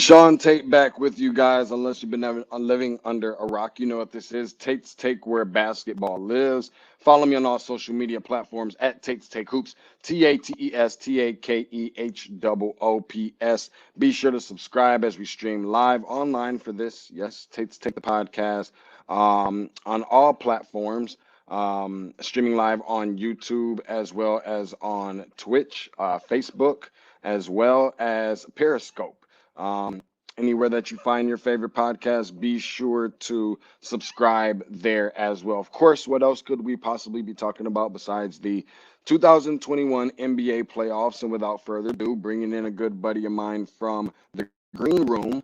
Shaun Tate back with you guys. Unless you've been living under a rock, you know what this is. Tate's Take, where basketball lives. Follow me on all social media platforms at Tate's Take Hoops. TATESTAKEHOOPS. Be sure to subscribe as we stream live online for this. Yes, Tate's Take the podcast on all platforms. Streaming live on YouTube as well as on Twitch, Facebook, as well as Periscope. Um, Anywhere that you find your favorite podcast, be sure to subscribe there as well. Of course, what else could we possibly be talking about besides the 2021 NBA playoffs? And without further ado, bringing in a good buddy of mine from the green room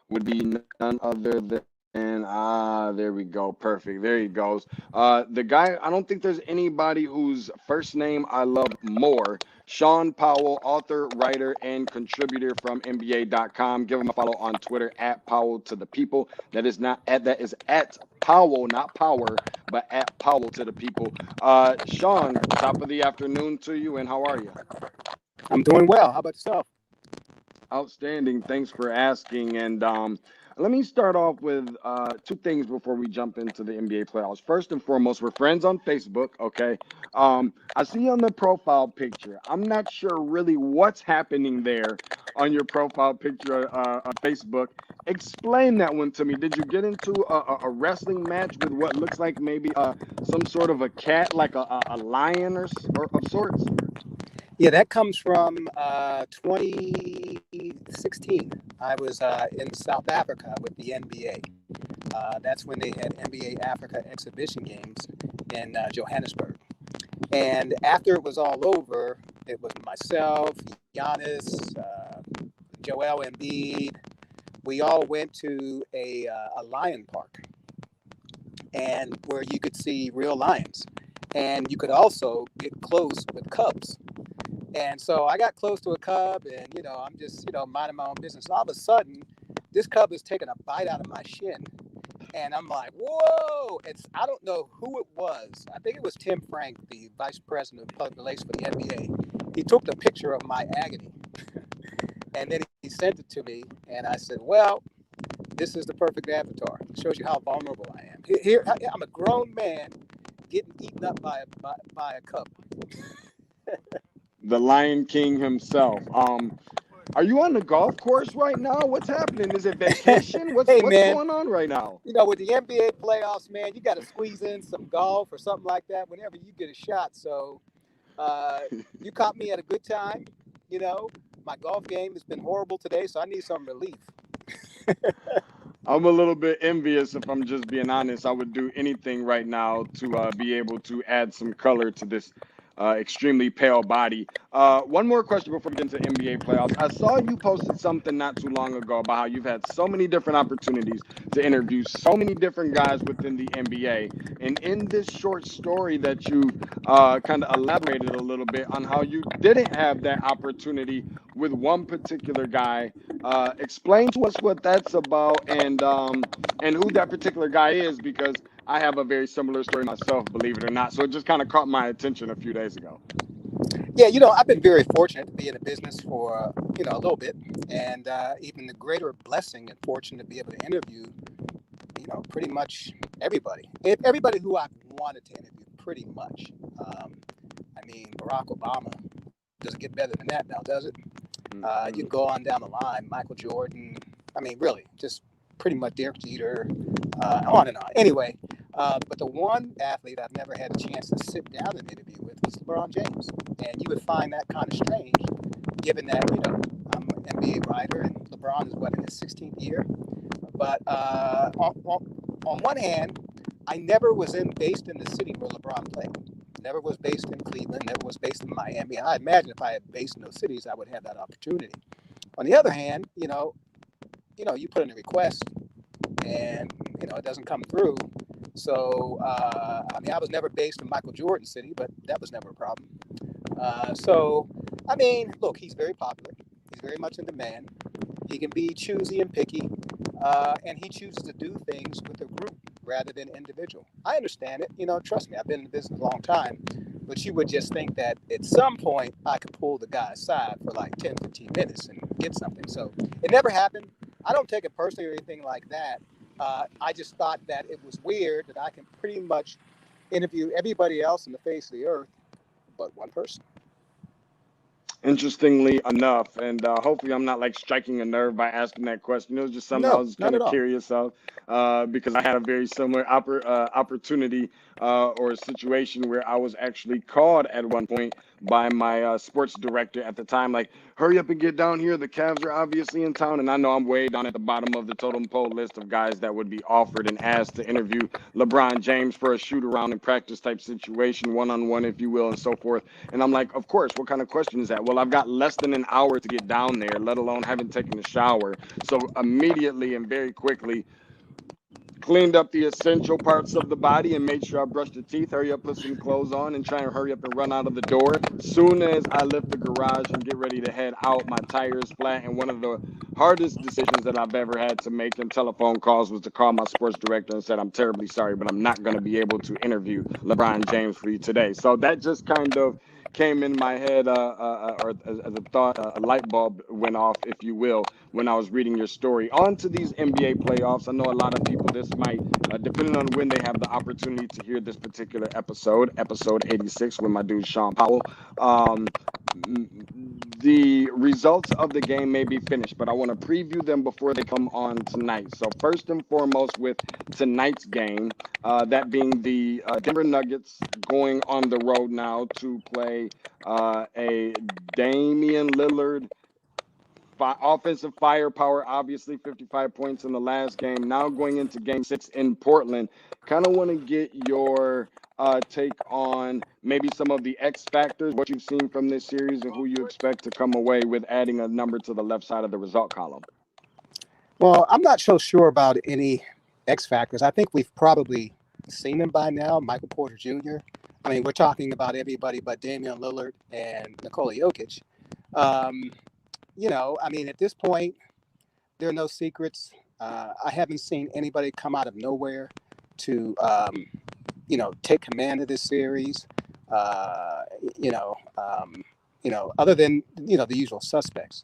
would be none other than, there we go. Perfect. There he goes. The guy, I don't think there's anybody whose first name I love more. Shaun Powell, author, writer, and contributor from NBA.com. Give him a follow on Twitter at Powell to the People. That is at Powell, not Power, but at Powell to the People. Shaun, top of the afternoon to you, and how are you? I'm doing well. How about yourself? Outstanding. Thanks for asking. And let me start off with two things before we jump into the NBA playoffs. First and foremost, we're friends on Facebook. Okay. I see on the profile picture. I'm not sure really what's happening there on your profile picture on Facebook. Explain that one to me. Did you get into a wrestling match with what looks like maybe some sort of a cat, like a lion or of sorts? Yeah, that comes from 2016. I was in South Africa with the NBA. That's when they had NBA Africa exhibition games in Johannesburg. And after it was all over, it was myself, Giannis, Joel Embiid. We all went to a lion park, and where you could see real lions, and you could also get close with cubs. And so I got close to a cub, and I'm just minding my own business. All of a sudden, this cub is taking a bite out of my shin, and I'm like, "Whoa!" I don't know who it was. I think it was Tim Frank, the vice president of public relations for the NBA. He took the picture of my agony, and then he sent it to me, and I said, "Well, this is the perfect avatar. It shows you how vulnerable I am. Here, I'm a grown man getting eaten up by a cub." The Lion King himself. Are you on the golf course right now? What's happening? Is it vacation? Hey, What's man, going on right now? with the NBA playoffs, man, you got to squeeze in some golf or something like that whenever you get a shot. So uh, you caught me at a good time. You know, my golf game has been horrible today, so I need some relief. I'm a little bit envious if I'm just being honest. I would do anything right now to be able to add some color to this extremely pale body. One more question before we get into NBA playoffs. I saw you posted something not too long ago about how you've had so many different opportunities to interview so many different guys within the NBA. And in this short story that you kind of elaborated a little bit on how you didn't have that opportunity with one particular guy. Explain to us what that's about and who that particular guy is, because I have a very similar story myself, believe it or not. So it just kind of caught my attention a few days ago. Yeah, I've been very fortunate to be in the business for a little bit, and even the greater blessing and fortune to be able to interview pretty much everybody. Everybody who I've wanted to interview, pretty much. I mean, Barack Obama, does it get better than that now, does it? You can go on down the line, Michael Jordan. I mean, really, just pretty much Derek Jeter, on and on. Anyway, but the one athlete I've never had a chance to sit down and interview with was LeBron James. And you would find that kind of strange, given that, I'm an NBA writer and LeBron is, in his 16th year. But on one hand, I never was based in the city where LeBron played. Never was based in Cleveland, never was based in Miami. I imagine if I had based in those cities, I would have that opportunity. On the other hand, you put in a request and, it doesn't come through. So, I was never based in Michael Jordan City, but that was never a problem. Look, he's very popular. He's very much in demand. He can be choosy and picky, and he chooses to do things with a group rather than individual. I understand it. Trust me, I've been in the business a long time. But you would just think that at some point I could pull the guy aside for like 10, 15 minutes and get something. So it never happened. I don't take it personally or anything like that. I just thought that it was weird that I can pretty much interview everybody else on the face of the earth but one person. Interestingly enough, and hopefully I'm not like striking a nerve by asking that question. It was just something I No, was kind not at of all. curious of, because I had a very similar opportunity or situation where I was actually called at one point by my sports director at the time, like, hurry up and get down here. The Cavs are obviously in town, and I know I'm way down at the bottom of the totem pole list of guys that would be offered and asked to interview LeBron James for a shoot around and practice type situation, one on one, if you will, and so forth. And I'm like, of course, what kind of question is that? Well, I've got less than an hour to get down there, let alone haven't taken a shower. So immediately and very quickly cleaned up the essential parts of the body and made sure I brushed the teeth, hurry up, put some clothes on, and try and hurry up and run out of the door. Soon as I lift the garage and get ready to head out, my tire is flat. And one of the hardest decisions that I've ever had to make in telephone calls was to call my sports director and said, I'm terribly sorry, but I'm not going to be able to interview LeBron James for you today. So that just kind of came in my head, or as a thought, a light bulb went off, if you will, when I was reading your story. On to these NBA playoffs. I know a lot of people, this might, depending on when they have the opportunity to hear this particular episode, episode 86, with my dude Shaun Powell. Um, the results of the game may be finished, but I want to preview them before they come on tonight. So, first and foremost, with tonight's game, that being the Denver Nuggets going on the road now to play a Damian Lillard offensive firepower, obviously 55 points in the last game. Now going into game 6 in Portland, kind of want to get your take on maybe some of the X factors, what you've seen from this series, and who you expect to come away with adding a number to the left side of the result column. Well, I'm not so sure about any X factors. I think we've probably seen them by now. Michael Porter Jr. I mean, we're talking about everybody but Damian Lillard and Nikola Jokic. Um, I mean, at this point, there are no secrets. I haven't seen anybody come out of nowhere to, take command of this series. Uh, you know, um, other than the usual suspects.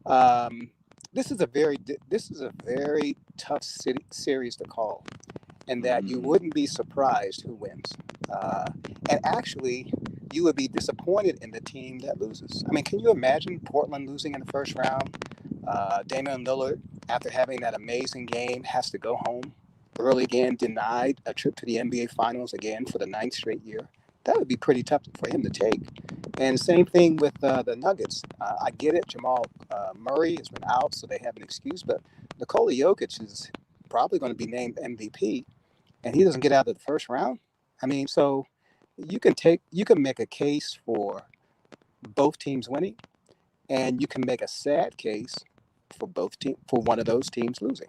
Um, this is a very tough series to call, and that you Mm. wouldn't be surprised who wins. Uh, and actually, you would be disappointed in the team that loses. I mean, can you imagine Portland losing in the first round? Damian Lillard, after having that amazing game, has to go home early again, denied a trip to the NBA Finals again for the ninth straight year. That would be pretty tough for him to take. And same thing with the Nuggets. I get it. Jamal Murray has been out, so they have an excuse. But Nikola Jokic is probably going to be named MVP, and he doesn't get out of the first round. I mean, so you can make a case for both teams winning, and you can make a sad case for for one of those teams losing.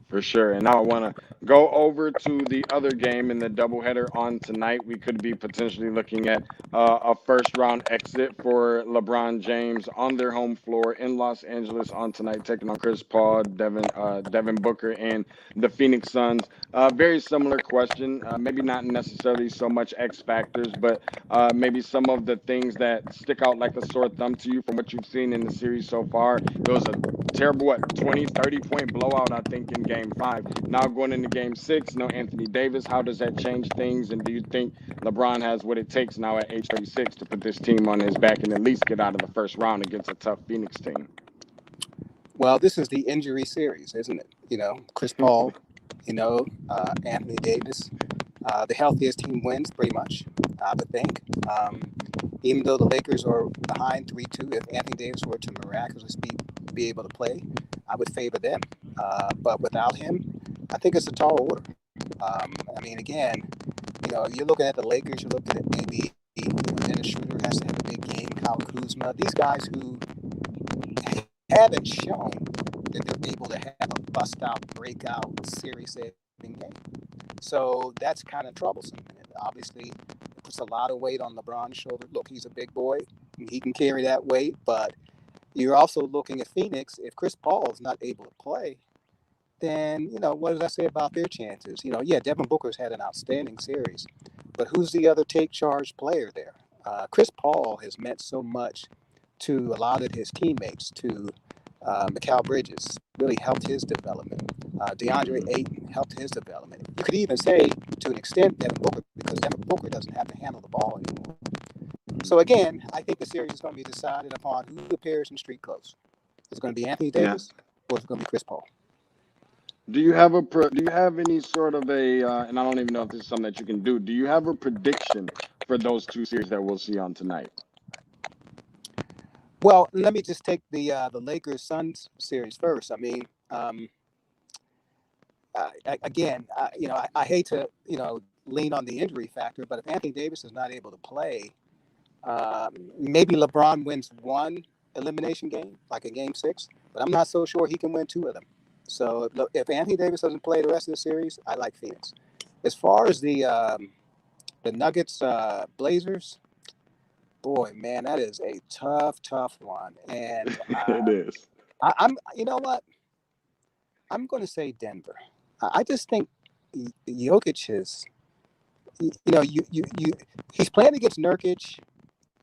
For sure. And now I want to go over to the other game in the doubleheader on tonight. We could be potentially looking at a first round exit for LeBron James on their home floor in Los Angeles on tonight, taking on Chris Paul, Devin Booker, and the Phoenix Suns. Very similar question. Maybe not necessarily so much X factors, but maybe some of the things that stick out like a sore thumb to you from what you've seen in the series so far. It was a terrible, 20, 30 point blowout, I think, in game 5. Now going into game 6, no Anthony Davis. How does that change things? And do you think LeBron has what it takes now at age 36 to put this team on his back and at least get out of the first round against a tough Phoenix team? Well, this is the injury series, isn't it? Chris Paul, Anthony Davis. The healthiest team wins, pretty much, I would think. Even though the Lakers are behind 3-2, if Anthony Davis were to miraculously be able to play, I would favor them. But without him, I think it's a tall order. I mean, again, you're looking at the Lakers, you're looking at maybe Dennis Schroeder has to have a big game, Kyle Kuzma, these guys who haven't shown that they're able to have a bust out, breakout, series saving game. So that's kind of troublesome. And it obviously puts a lot of weight on LeBron's shoulder. Look, he's a big boy. He can carry that weight. But you're also looking at Phoenix. If Chris Paul is not able to play, then, what does that say about their chances? Yeah, Devin Booker's had an outstanding series. But who's the other take charge player there? Chris Paul has meant so much to a lot of his teammates, to Mikal Bridges really helped his development. DeAndre Mm-hmm. Ayton helped his development. You could even say, to an extent, Devin Booker, because Devin Booker doesn't have to handle the ball anymore. So again, I think the series is going to be decided upon who appears in street clothes. Is it going to be Anthony Yeah. Davis or is it going to be Chris Paul? Do you have any sort of a and I don't even know if this is something that you can do. Do you have a prediction for those two series that we'll see on tonight? Well, let me just take the Lakers Suns series first. I mean, again, I hate to lean on the injury factor, but if Anthony Davis is not able to play, maybe LeBron wins one elimination game, like a game six, but I'm not so sure he can win two of them. So if Anthony Davis doesn't play the rest of the series, I like Phoenix. As far as the Nuggets Blazers, boy, man, that is a tough one. And It is. I'm, you know what? I'm going to say Denver. I just think Jokic is, he's playing against Nurkic.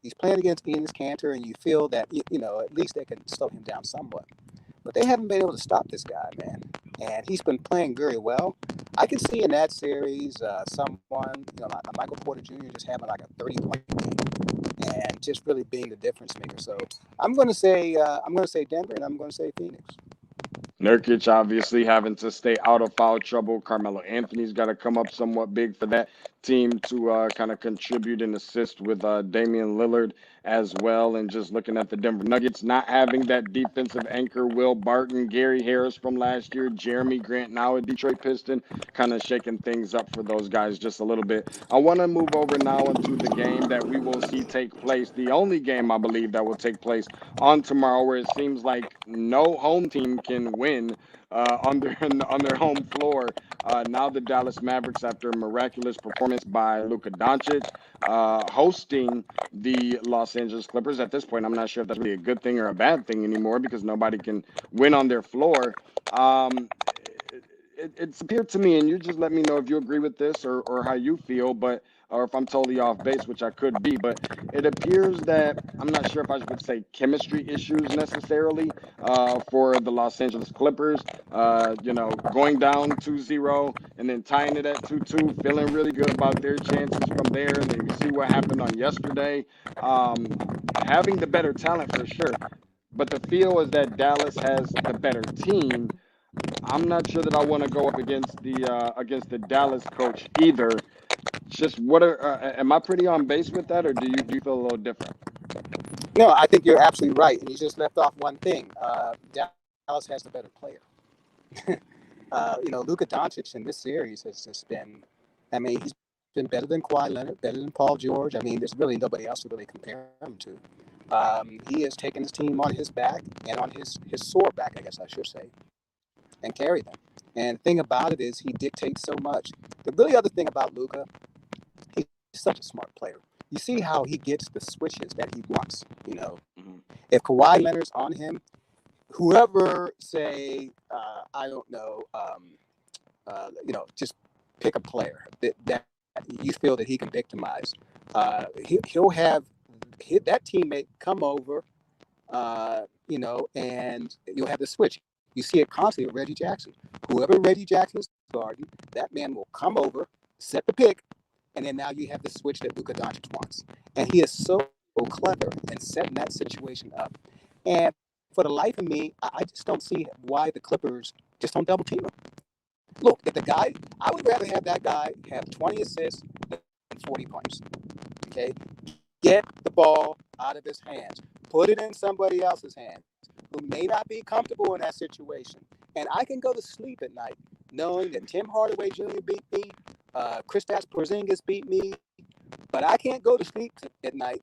He's playing against Enes Kanter, and you feel that at least they can slow him down somewhat. But they haven't been able to stop this guy, man. And he's been playing very well. I can see in that series someone, like Michael Porter Jr. just having like a 30-point game and just really being the difference maker. So I'm going to say Denver, and I'm going to say Phoenix. Nurkic obviously having to stay out of foul trouble. Carmelo Anthony's got to come up somewhat big for that team to kind of contribute and assist with Damian Lillard as well. And just looking at the Denver Nuggets, not having that defensive anchor, Will Barton, Gary Harris from last year, Jeremy Grant, now a Detroit Piston, kind of shaking things up for those guys just a little bit. I want to move over now into the game that we will see take place, the only game I believe that will take place on tomorrow, where it seems like no home team can win on their on their home floor. Now the Dallas Mavericks, after a miraculous performance by Luka Doncic, hosting the Los Angeles Clippers. At this point, I'm not sure if that's really a good thing or a bad thing anymore because nobody can win on their floor. It's appeared to me, and you just let me know if you agree with this or how you feel, but or if I'm totally off base, which I could be, but it appears that I'm not sure if I would say chemistry issues necessarily for the Los Angeles Clippers. Going down 2-0 and then tying it at 2-2, feeling really good about their chances from there. And then you see what happened on yesterday. Um, Having the better talent for sure, but the feel is that Dallas has the better team. I'm not sure that I want to go up against the Dallas coach either. Just what are am I pretty on base with that, or do you feel a little different? No, I think you're absolutely right. And you just left off one thing. Dallas has the better player. Luka Doncic in this series has just been, I mean, he's been better than Kawhi Leonard, better than Paul George. I mean, there's really nobody else to really compare him to. He has taken his team on his back and on his sore back, I guess I should say, and carried them. And the thing about it is he dictates so much. The really other thing about Luka, he's such a smart player. You see how he gets the switches that he wants. Hmm. If Kawhi Leonard's on him, whoever say I don't know, just pick a player that you feel that he can victimize. He'll have that teammate come over, and you'll have the switch. You see it constantly with Reggie Jackson. Whoever Reggie Jackson's guarding, that man will come over, set the pick, and then now you have the switch that Luka Doncic wants. And he is so clever in setting that situation up. And for the life of me, I just don't see why the Clippers just don't double team him. Look, if the guy, I would rather have that guy have 20 assists than 40 points. Okay? Get the ball out of his hands. Put it in somebody else's hands who may not be comfortable in that situation. And I can go to sleep at night knowing that Tim Hardaway Jr. beat me, Kristaps Porzingis beat me, but I can't go to sleep at night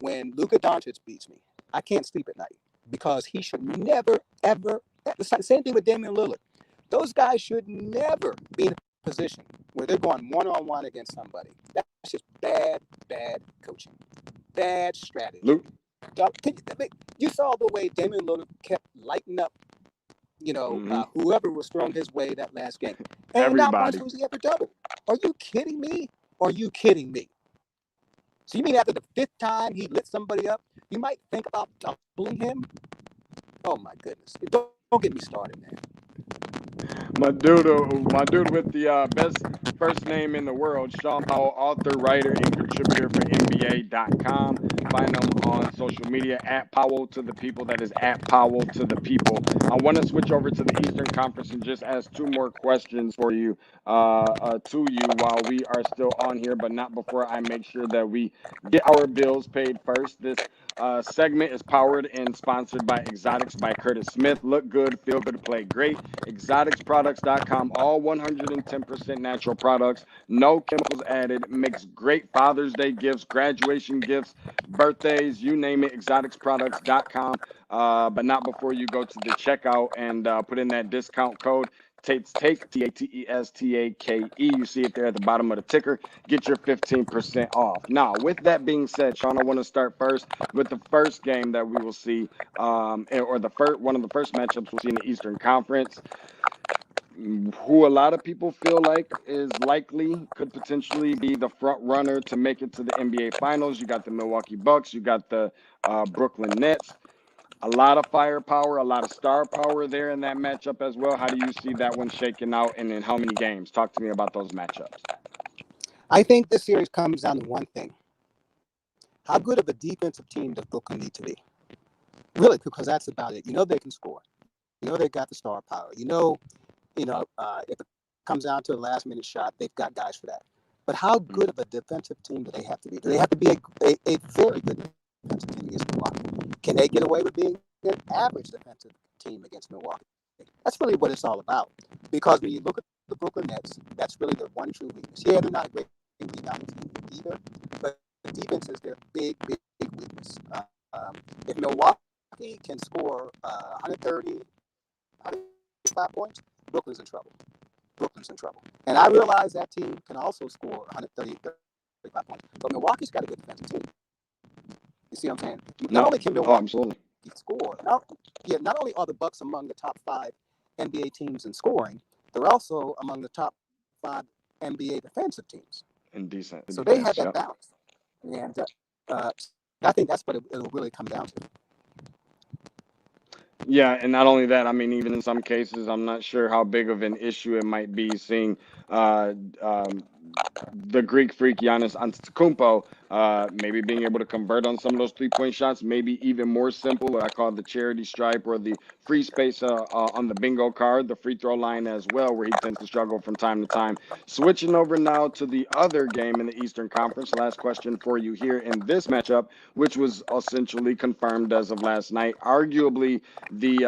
when Luka Doncic beats me. I can't sleep at night because he should never, ever. The same thing with Damian Lillard. Those guys should never be in a position where they're going one-on-one against somebody. That's just bad coaching, bad strategy. Luke, You saw the way Damian Lillard kept lighting up, hmm whoever was thrown his way that last game. And not once everybody. was he ever doubled. Are you kidding me? Are you kidding me? So you mean after the fifth time he lit somebody up, you might think about doubling him? Oh my goodness. Don't get me started, man. My dude with the best first name in the world, Shaun Powell, author, writer, and contributor for NBA.com. Find him on social media at Powell to the people. That is at Powell to the people. I want to switch over to the Eastern Conference and just ask two more questions for you, to you while we are still on here, but not before I make sure that we get our bills paid first. This segment is powered and sponsored by Exotics by Curtis Smith. Look good, feel good, play great. Exoticsproducts.com, all 110% natural products, no chemicals added, makes great Father's Day gifts, graduation gifts, birthdays, you name it, exoticsproducts.com. But not before you go to the checkout and put in that discount code. Tate's Take, Tatestake. You see it there at the bottom of the ticker. Get your 15% off. Now, with that being said, Shaun, I want to start first with the first game that we will see, or the first one of the first matchups we'll see in the Eastern Conference, who a lot of people feel like is likely could potentially be the front runner to make it to the NBA Finals. You got the Milwaukee Bucks, you got the Brooklyn Nets. A lot of firepower, a lot of star power there in that matchup as well. How do you see that one shaking out, and in how many games? Talk to me about those matchups. I think this series comes down to one thing. How good of a defensive team does Brooklyn need to be? Really, because that's about it. You know they can score. You know they got the star power. If it comes down to a last minute shot, they've got guys for that. But how good of a defensive team do they have to be? Do they have to be a very good defensive team against Milwaukee? Can they get away with being an average defensive team against Milwaukee? That's really what it's all about. Because when you look at the Brooklyn Nets, that's really their one true weakness. Yeah, they're not a great rebounding team either, but defense is their big weakness. If Milwaukee can score 130, 135 points, Brooklyn's in trouble. Brooklyn's in trouble. And I realize that team can also score 130, 35 points. But Milwaukee's got a good defensive team. You see what I'm saying? Not only can No, Milwaukee oh, absolutely. score, not only are the Bucks among the top 5 NBA teams in scoring, they're also among the top 5 NBA defensive teams. In decent So they have defense, that yep. balance. And I think that's what it'll really come down to. Yeah, and not only that, I mean, even in some cases, I'm not sure how big of an issue it might be seeing uh, um, the Greek freak Giannis Antetokounmpo maybe being able to convert on some of those 3-point shots, maybe even more simple, what I call the charity stripe or the free space on the bingo card, the free throw line as well, where he tends to struggle from time to time. Switching over now to the other game in the Eastern Conference, last question for you here in this matchup, which was essentially confirmed as of last night. Arguably the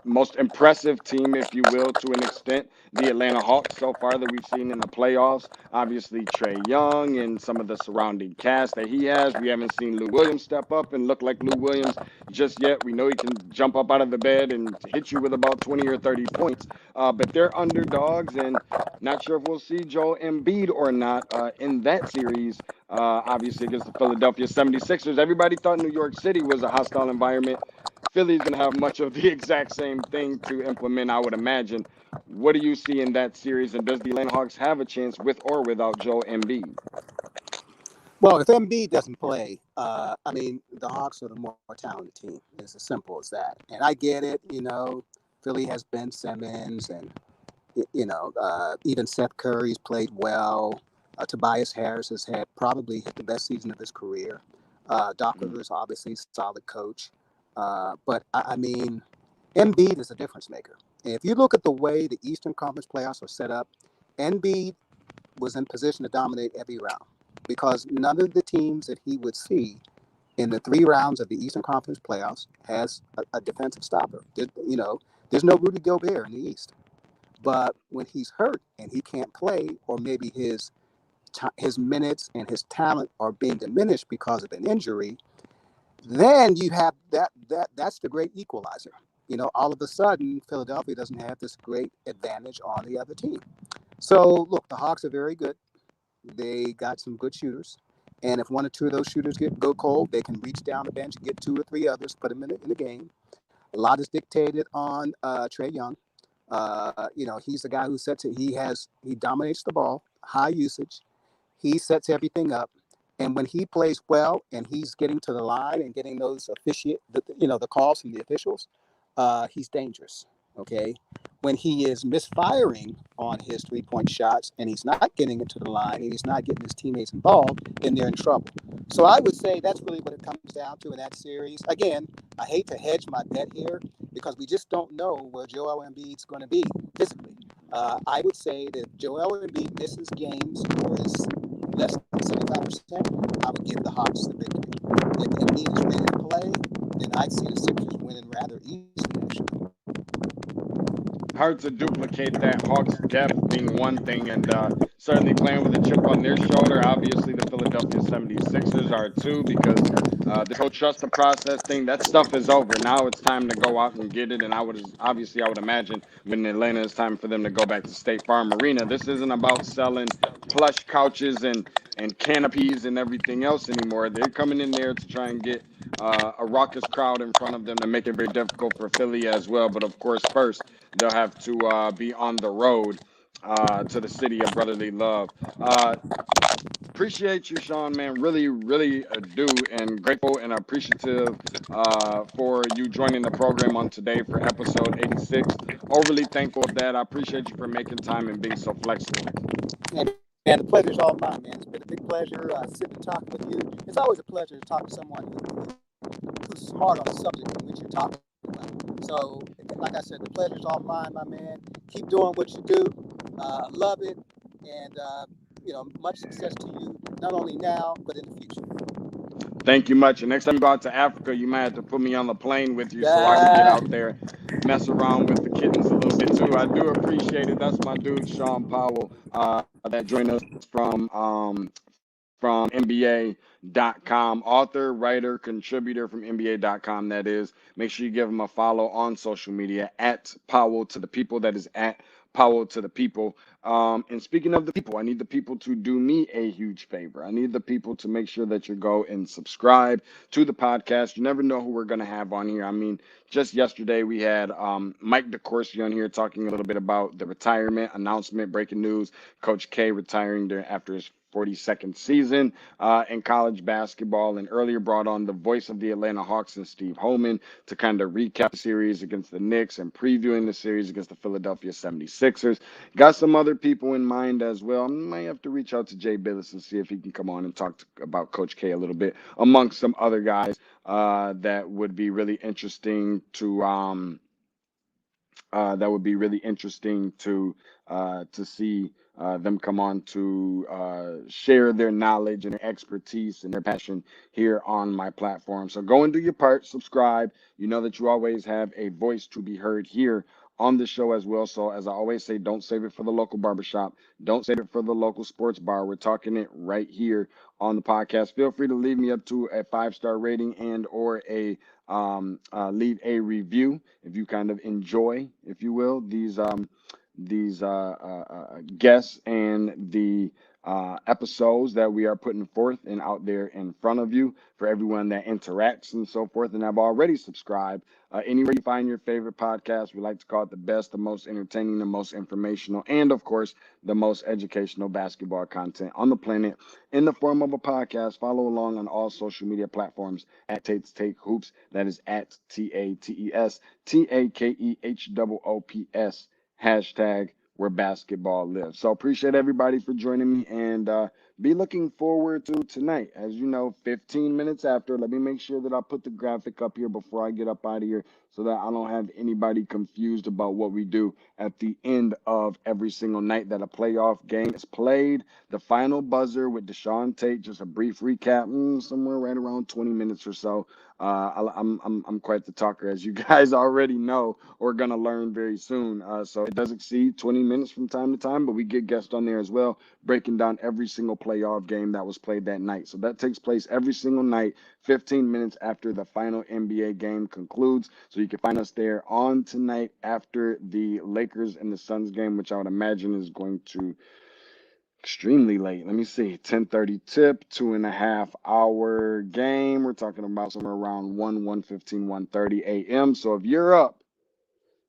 most impressive team, if you will, to an extent, the Atlanta Hawks so far that we've seen in the playoffs. Obviously, Trey Young and some of the surrounding cast that he has. We haven't seen Lou Williams step up and look like Lou Williams just yet. We know he can jump up out of the bed and hit you with about 20 or 30 points, but they're underdogs, and not sure if we'll see Joel Embiid or not in that series. Obviously, against the Philadelphia 76ers. Everybody thought New York City was a hostile environment. Philly's going to have much of the exact same thing to implement, I would imagine. What do you see in that series, and does the Atlanta Hawks have a chance with or without Joel Embiid? Well, if Embiid doesn't play, I mean, the Hawks are the more talented team. It's as simple as that. And I get it. Philly has Ben Simmons, and even Seth Curry's played well. Tobias Harris has had probably the best season of his career. Doc Mm, Rivers, obviously, a solid coach. But I mean, Embiid is a difference maker. And if you look at the way the Eastern Conference playoffs are set up, Embiid was in position to dominate every round because none of the teams that he would see in the 3 rounds of the Eastern Conference playoffs has a defensive stopper. There's no Rudy Gobert in the East. But when he's hurt and he can't play, or maybe his minutes and his talent are being diminished because of an injury, then you have that's the great equalizer. All of a sudden, Philadelphia doesn't have this great advantage on the other team. So look, the Hawks are very good. They got some good shooters. And if one or two of those shooters go cold, they can reach down the bench and get 2 or 3 others, put them in the game. A lot is dictated on Trey Young. He's the guy who sets it. He dominates the ball, high usage. He sets everything up. And when he plays well and he's getting to the line and getting those the calls from the officials, he's dangerous. Okay. When he is misfiring on his 3-point shots and he's not getting into the line and he's not getting his teammates involved, then they're in trouble. So I would say that's really what it comes down to in that series. Again, I hate to hedge my bet here because we just don't know where Joel Embiid's going to be physically. I would say that if Joel Embiid misses games or is less than 75%, I would give the Hawks the victory. If Embiid is ready to play, then I'd see the Sixers winning rather easily, actually. Hard to duplicate that Hawks depth being one thing, and certainly playing with a chip on their shoulder. Obviously, the Philadelphia 76ers are too, because this whole trust the process thing, that stuff is over. Now it's time to go out and get it. And I would imagine when Atlanta, it's time for them to go back to State Farm Arena. This isn't about selling plush couches and canopies and everything else anymore. They're coming in there to try and get a raucous crowd in front of them to make it very difficult for Philly as well. But of course, first they'll have to be on the road to the city of brotherly love. Appreciate you, Shaun, man. Really, really do, and grateful and appreciative for you joining the program on today for episode 86. Overly thankful of that. I appreciate you for making time and being so flexible. Hey, man, the pleasure's all mine, man. It's been a big pleasure sitting and talking with you. It's always a pleasure to talk to someone who's smart on the subject in which you're talking about. So, like I said, the pleasure's all mine, my man. Keep doing what you do. Love it, and much success to you, not only now but in the future. Thank you much. And next time you go out to Africa, you might have to put me on the plane with you so I can get Uh, out there, mess around with the kittens a little bit too. I do appreciate it. That's my dude, Shaun Powell, that joined us from NBA.com, author, writer, contributor from NBA.com. That is. Make sure you give him a follow on social media at Powell to the People. That is at Powell to the People. And speaking of the people, I need the people to do me a huge favor. I need the people to make sure that you go and subscribe to the podcast. You never know who we're going to have on here. I mean, just yesterday we had Mike DeCourcy on here talking a little bit about the retirement announcement, breaking news. Coach K retiring after his 42nd season in college basketball, and earlier brought on the voice of the Atlanta Hawks and Steve Holman to kind of recap the series against the Knicks and previewing the series against the Philadelphia 76ers. Got some other people in mind as well. I might have to reach out to Jay Billis and see if he can come on and talk about Coach K a little bit, amongst some other guys that would be really interesting to see them come on to share their knowledge and their expertise and their passion here on my platform. So go and do your part, subscribe. You know that you always have a voice to be heard here on the show as well. So as I always say, don't save it for the local barbershop. Don't save it for the local sports bar. We're talking it right here on the podcast. Feel free to leave me up to a 5-star rating and or a leave a review if you kind of enjoy, if you will, these guests and the episodes that we are putting forth and out there in front of you for everyone that interacts and so forth. And I've already subscribed. Anywhere you find your favorite podcast, we like to call it the best, the most entertaining, the most informational, and of course, the most educational basketball content on the planet in the form of a podcast. Follow along on all social media platforms at Tate's Take Hoops. That is at TATES TAKEHOOPS. Hashtag where basketball lives. So appreciate everybody for joining me, and be looking forward to tonight. As you know, 15 minutes after, let me make sure that I put the graphic up here before I get up out of here so that I don't have anybody confused about what we do at the end of every single night that a playoff game is played. The final buzzer with Deshaun Tate, just a brief recap, somewhere right around 20 minutes or so. I'm quite the talker, as you guys already know or gonna learn very soon. So it does exceed 20 minutes from time to time, but we get guests on there as well, breaking down every single playoff game that was played that night. So that takes place every single night, 15 minutes after the final NBA game concludes. So you can find us there on tonight after the Lakers and the Suns game, which I would imagine is going to extremely late. Let me see. 10:30 tip, 2.5 hour game. We're talking about somewhere around 1:15, 1:30 a.m. So if you're up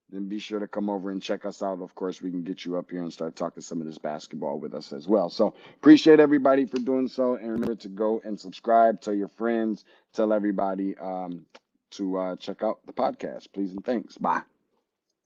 then be sure to come over and check us out. Of course, we can get you up here and start talking some of this basketball with us as well. So appreciate everybody for doing so. And remember to go and subscribe, tell your friends, tell everybody to check out the podcast. Please and thanks. Bye.